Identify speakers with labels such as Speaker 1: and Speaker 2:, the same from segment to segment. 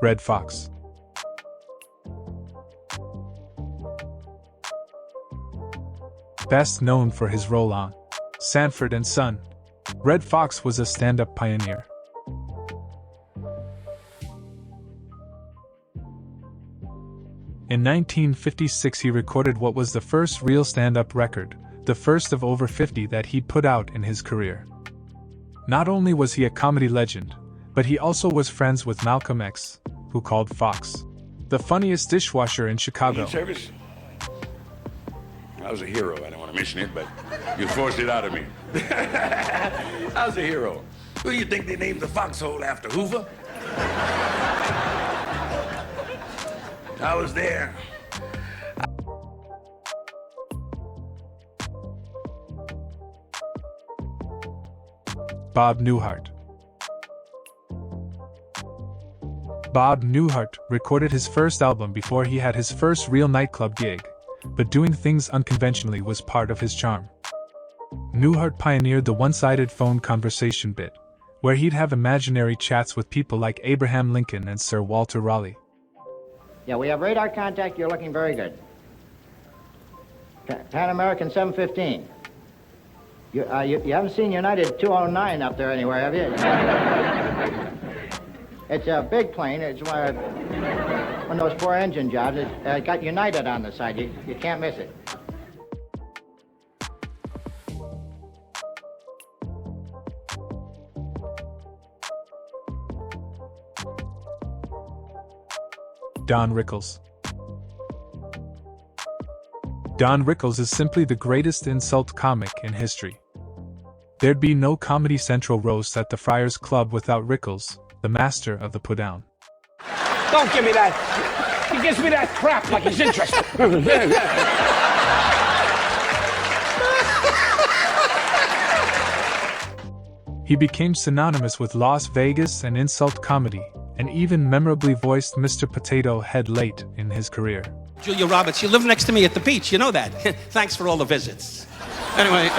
Speaker 1: Red Foxx. Best known for his role on Sanford and Son, Red Foxx was a stand-up pioneer. In 1956 he recorded what was the first real stand-up record, the first of over 50 that he'd put out in his career. Not only was he a comedy legend, but he also was friends with Malcolm X, who called Foxx the funniest dishwasher in Chicago.
Speaker 2: Service? I was a hero. I don't want to mention it, but you forced it out of me. I was a hero. Who do you think they named the foxhole after? Hoover? I was there.
Speaker 1: Bob Newhart. Bob Newhart recorded his first album before he had his first real nightclub gig, but doing things unconventionally was part of his charm. Newhart pioneered the one-sided phone conversation bit, where he'd have imaginary chats with people like Abraham Lincoln and Sir Walter Raleigh.
Speaker 3: Yeah, we have radar contact. You're looking very good. Pan American 715. You haven't seen United 209 up there anywhere, have you? It's a big plane. It's one of those four-engine jobs. It's got United on the side. You can't miss it.
Speaker 1: Don Rickles. Don Rickles is simply the greatest insult comic in history. There'd be no Comedy Central roast at the Friars Club without Rickles, the master of the put-down.
Speaker 4: Don't give me that. He gives me that crap like he's interested.
Speaker 1: He became synonymous with Las Vegas and insult comedy, and even memorably voiced Mr. Potato Head late in his career.
Speaker 5: Julia Roberts, you live next to me at the beach, you know that. Thanks for all the visits. Anyway,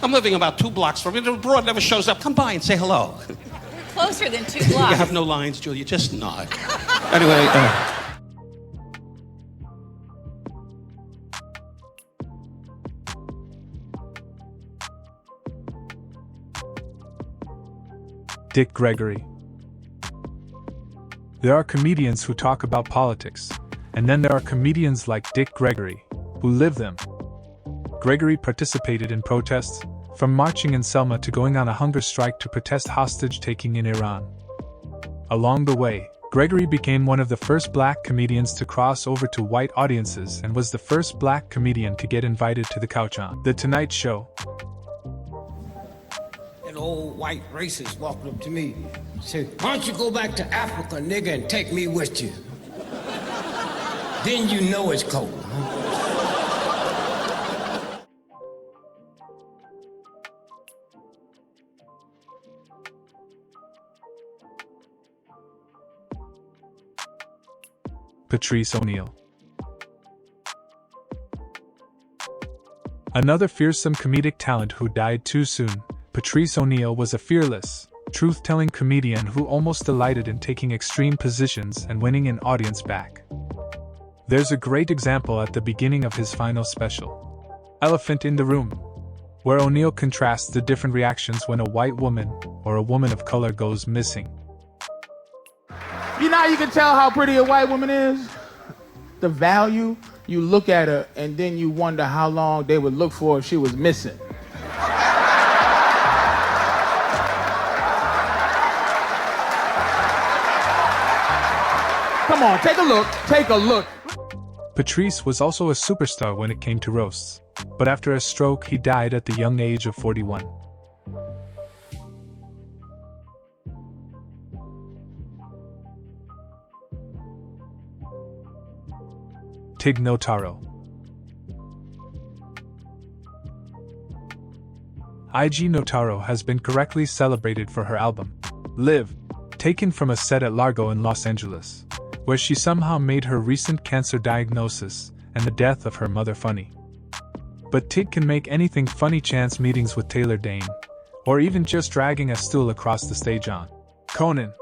Speaker 5: I'm living about 2 blocks from it. The broad never shows up. Come by and say hello.
Speaker 6: Closer than 2 blocks.
Speaker 5: You have no lines, Julia, just nod. Anyway,
Speaker 1: Dick Gregory. There are comedians who talk about politics, and then there are comedians like Dick Gregory, who live them. Gregory participated in protests, from marching in Selma to going on a hunger strike to protest hostage-taking in Iran. Along the way, Gregory became one of the first black comedians to cross over to white audiences and was the first black comedian to get invited to the couch on The Tonight Show.
Speaker 7: That old white racist walked up to me and said, "Why don't you go back to Africa, nigga, and take me with you? Then you know it's cold."
Speaker 1: Patrice O'Neal. Another fearsome comedic talent who died too soon, Patrice O'Neal was a fearless, truth-telling comedian who almost delighted in taking extreme positions and winning an audience back. There's a great example at the beginning of his final special, Elephant in the Room, where O'Neal contrasts the different reactions when a white woman or a woman of color goes missing.
Speaker 8: You know how you can tell how pretty a white woman is? The value, you look at her and then you wonder how long they would look for if she was missing. Come on, take a look.
Speaker 1: Patrice was also a superstar when it came to roasts, but after a stroke he died at the young age of 41. Tig Notaro. Tig Notaro has been correctly celebrated for her album, Live, taken from a set at Largo in Los Angeles, where she somehow made her recent cancer diagnosis and the death of her mother funny. But Tig can make anything funny: chance meetings with Taylor Dayne, or even just dragging a stool across the stage on Conan.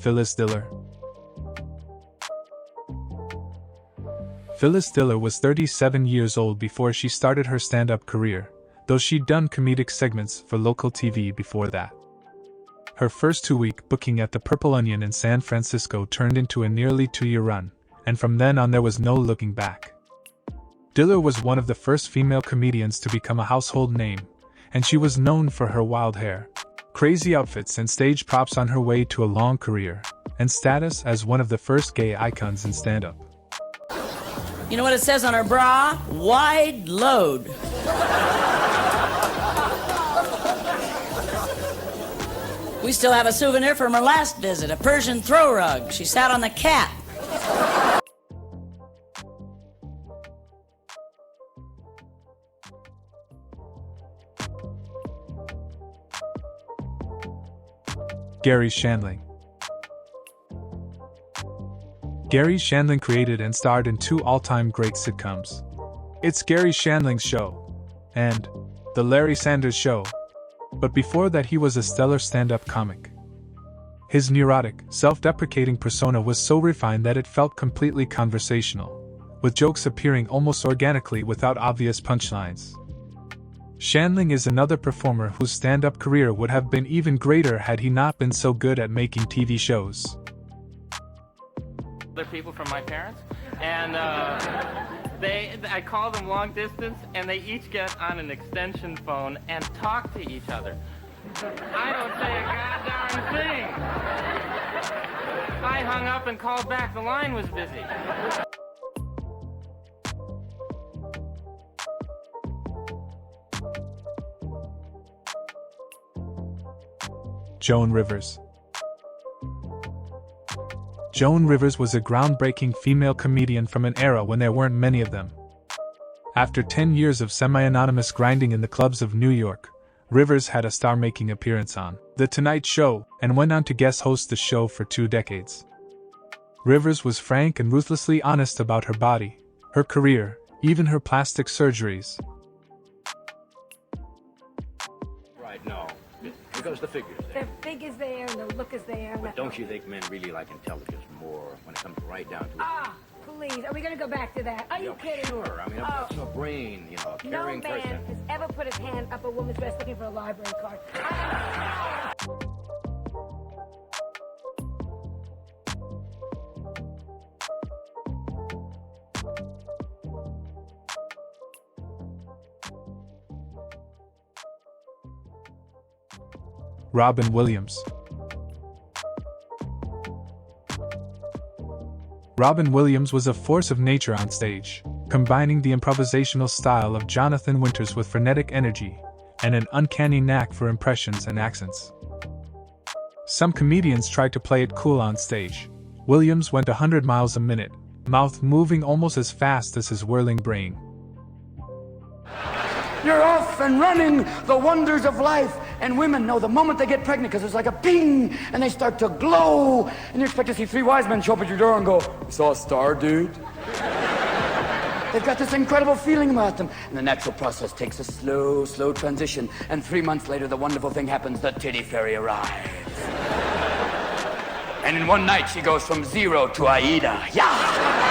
Speaker 1: Phyllis Diller. Phyllis Diller was 37 years old before she started her stand-up career, though she'd done comedic segments for local TV before that. Her first 2-week booking at the Purple Onion in San Francisco turned into a nearly 2-year run, and from then on there was no looking back. Diller was one of the first female comedians to become a household name, and she was known for her wild hair, crazy outfits and stage props on her way to a long career, and status as one of the first gay icons in stand-up.
Speaker 9: You know what it says on her bra? Wide load. We still have a souvenir from her last visit, a Persian throw rug. She sat on the cat.
Speaker 1: Garry Shandling. Garry Shandling created and starred in 2 all-time great sitcoms. It's Garry Shandling's Show and The Larry Sanders Show, but before that he was a stellar stand-up comic. His neurotic, self-deprecating persona was so refined that it felt completely conversational, with jokes appearing almost organically without obvious punchlines. Shandling is another performer whose stand-up career would have been even greater had he not been so good at making TV shows.
Speaker 10: Other people from my parents, and I call them long distance, and they each get on an extension phone and talk to each other. I don't say a goddamn thing. I hung up and called back. The line was busy.
Speaker 1: Joan Rivers. Joan Rivers was a groundbreaking female comedian from an era when there weren't many of them. After 10 years of semi-anonymous grinding in the clubs of New York, Rivers had a star-making appearance on The Tonight Show and went on to guest host the show for 2 decades. Rivers was frank and ruthlessly honest about her body, her career, even her plastic surgeries.
Speaker 11: Right, no. Because the figure's there.
Speaker 12: The figure's there and the look is there.
Speaker 11: But don't you think men really like intelligence more when it comes right down to it?
Speaker 12: Ah, please. Are we going to go back to that? Are you kidding?
Speaker 11: Sure. I mean, a brain, you know, a caring
Speaker 12: no
Speaker 11: person.
Speaker 12: man has ever put his hand up a woman's dress looking for a library card.
Speaker 1: Robin Williams. Robin Williams was a force of nature on stage, combining the improvisational style of Jonathan Winters with frenetic energy and an uncanny knack for impressions and accents. Some comedians tried to play it cool on stage. Williams went 100 miles a minute, mouth moving almost as fast as his whirling brain.
Speaker 13: You're off and running, the wonders of life. And women know the moment they get pregnant, because it's like a ping, and they start to glow, and you expect to see 3 wise men show up at your door and go, "You saw a star, dude?" They've got this incredible feeling about them, and the natural process takes a slow, slow transition, and 3 months later, the wonderful thing happens, the titty fairy arrives. And in one night, she goes from 0 to Aida. Yeah!